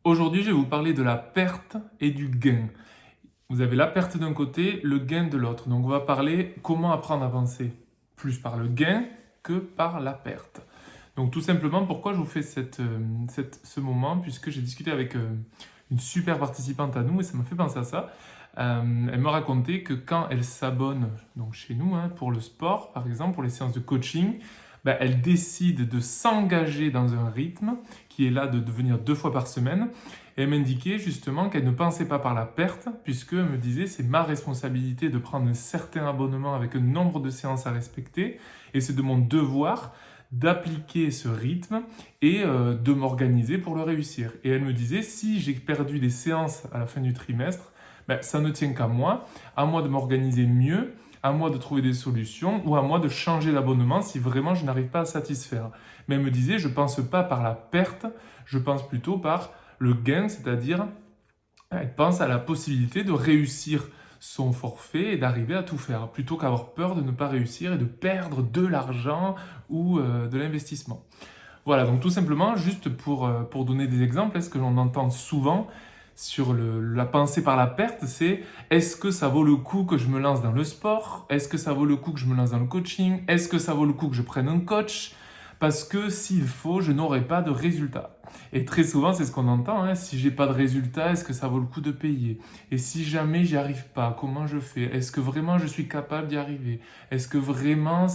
Aujourd'hui, je vais vous parler de la perte et du gain. Vous avez la perte d'un côté, le gain de l'autre. Donc, on va parler comment apprendre à penser plus par le gain que par la perte. Donc, tout simplement, pourquoi je vous fais ce moment, puisque j'ai discuté avec une super participante à nous et ça m'a fait penser à ça. Elle me racontait que quand elle s'abonne donc chez nous pour le sport, par exemple, pour les séances de coaching, ben, elle décide de s'engager dans un rythme qui est là de devenir 2 fois par semaine. Et elle m'indiquait justement qu'elle ne pensait pas par la perte, puisqu'elle me disait c'est ma responsabilité de prendre un certain abonnement avec un nombre de séances à respecter, et c'est de mon devoir d'appliquer ce rythme et de m'organiser pour le réussir. Et elle me disait si j'ai perdu des séances à la fin du trimestre, ben, ça ne tient qu'à moi de m'organiser mieux, à moi de trouver des solutions ou à moi de changer d'abonnement si vraiment je n'arrive pas à satisfaire. Mais elle me disait, je ne pense pas par la perte, je pense plutôt par le gain, c'est-à-dire elle pense à la possibilité de réussir son forfait et d'arriver à tout faire, plutôt qu'avoir peur de ne pas réussir et de perdre de l'argent ou de l'investissement. Voilà, donc tout simplement, juste pour donner des exemples, est-ce que l'on entend souvent sur la pensée par la perte, c'est est-ce que ça vaut le coup que je me lance dans le sport? Est-ce que ça vaut le coup que je me lance dans le coaching? Est-ce que ça vaut le coup que je prenne un coach? Parce que s'il faut, je n'aurai pas de résultat. Et très souvent, c'est ce qu'on entend, hein, si j'ai pas de résultat, est-ce que ça vaut le coup de payer? Et si jamais j'y arrive pas, comment je fais? Est-ce que vraiment je suis capable d'y arriver? Est-ce que vraiment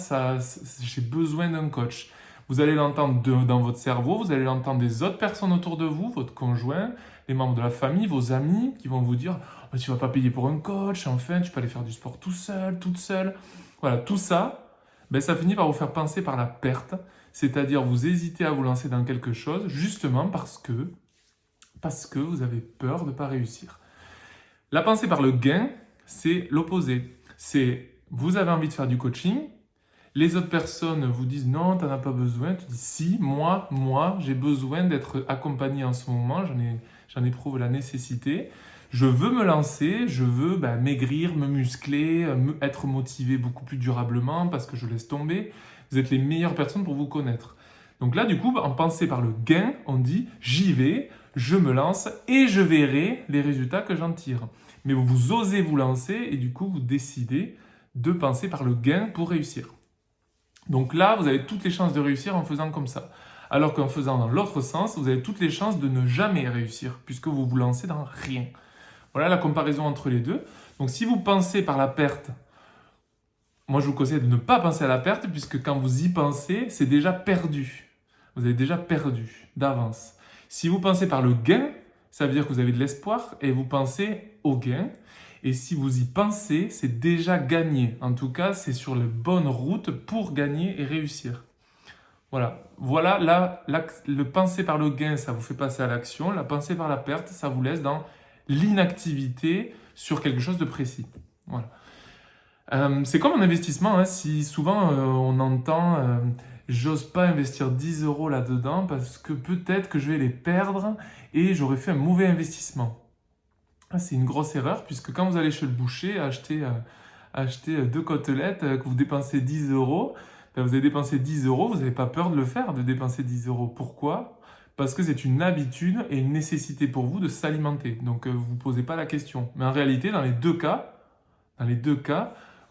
j'ai besoin d'un coach? Vous allez l'entendre dans votre cerveau, vous allez l'entendre des autres personnes autour de vous, votre conjoint, les membres de la famille, vos amis, qui vont vous dire oh, tu vas pas payer pour un coach, enfin tu peux aller faire du sport tout seul, toute seule. Voilà, tout ça, ben, ça finit par vous faire penser par la perte, c'est-à-dire vous hésitez à vous lancer dans quelque chose justement parce que vous avez peur de ne pas réussir. La pensée par le gain, c'est l'opposé. C'est vous avez envie de faire du coaching, les autres personnes vous disent non, tu n'en as pas besoin. Tu dis si, moi, j'ai besoin d'être accompagné en ce moment, j'en éprouve la nécessité. Je veux me lancer, je veux maigrir, me muscler, être motivé beaucoup plus durablement parce que je laisse tomber. Vous êtes les meilleures personnes pour vous connaître. Donc là, du coup, en pensée par le gain, on dit j'y vais, je me lance et je verrai les résultats que j'en tire. Mais vous osez vous lancer et du coup, vous décidez de penser par le gain pour réussir. Donc là, vous avez toutes les chances de réussir en faisant comme ça. Alors qu'en faisant dans l'autre sens, vous avez toutes les chances de ne jamais réussir, puisque vous vous lancez dans rien. Voilà la comparaison entre les deux. Donc si vous pensez par la perte, moi je vous conseille de ne pas penser à la perte, puisque quand vous y pensez, c'est déjà perdu. Vous avez déjà perdu d'avance. Si vous pensez par le gain, ça veut dire que vous avez de l'espoir et vous pensez au gain. Et si vous y pensez, c'est déjà gagné. En tout cas, c'est sur la bonne route pour gagner et réussir. Voilà le penser par le gain, ça vous fait passer à l'action. La pensée par la perte, ça vous laisse dans l'inactivité sur quelque chose de précis. Voilà. C'est comme un investissement, hein. Si souvent on entend j'ose pas investir 10 euros là-dedans parce que peut-être que je vais les perdre et j'aurais fait un mauvais investissement. C'est une grosse erreur puisque quand vous allez chez le boucher acheter 2 côtelettes, que vous dépensez 10 euros, ben vous avez dépensé 10 euros, vous n'avez pas peur de le faire, de dépenser 10 euros. Pourquoi? Parce que c'est une habitude et une nécessité pour vous de s'alimenter. Donc vous ne vous posez pas la question. Mais en réalité, dans les deux cas,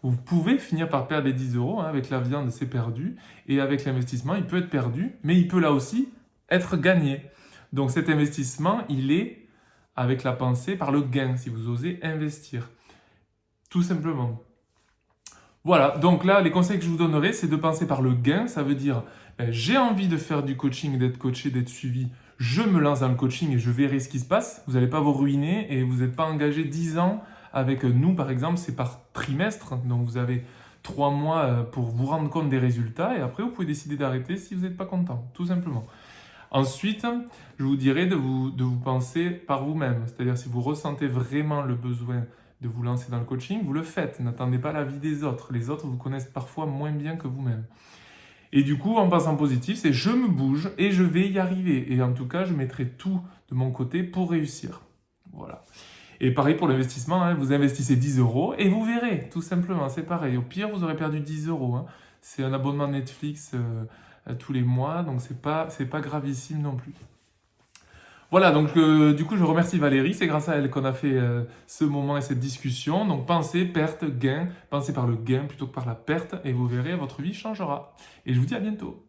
vous pouvez finir par perdre les 10 euros. Hein. Avec la viande, c'est perdu. Et avec l'investissement, il peut être perdu, mais il peut là aussi être gagné. Donc cet investissement, il est avec la pensée par le gain, si vous osez investir. Tout simplement. Voilà, donc là, les conseils que je vous donnerai, c'est de penser par le gain. Ça veut dire, j'ai envie de faire du coaching, d'être coaché, d'être suivi. Je me lance dans le coaching et je verrai ce qui se passe. Vous n'allez pas vous ruiner et vous n'êtes pas engagé 10 ans avec nous, par exemple, c'est par trimestre. Donc vous avez 3 mois pour vous rendre compte des résultats et après, vous pouvez décider d'arrêter si vous n'êtes pas content, tout simplement. Ensuite, je vous dirais de vous penser par vous-même. C'est-à-dire, si vous ressentez vraiment le besoin de vous lancer dans le coaching, vous le faites. N'attendez pas l'avis des autres. Les autres vous connaissent parfois moins bien que vous-même. Et du coup, en pensant positif, c'est je me bouge et je vais y arriver. Et en tout cas, je mettrai tout de mon côté pour réussir. Voilà. Et pareil pour l'investissement, hein, vous investissez 10 euros et vous verrez, tout simplement, c'est pareil. Au pire, vous aurez perdu 10 euros. Hein. C'est un abonnement Netflix tous les mois, donc c'est pas gravissime non plus. Voilà, donc du coup, je remercie Valérie. C'est grâce à elle qu'on a fait ce moment et cette discussion. Donc, pensez perte, gain. Pensez par le gain plutôt que par la perte. Et vous verrez, votre vie changera. Et je vous dis à bientôt.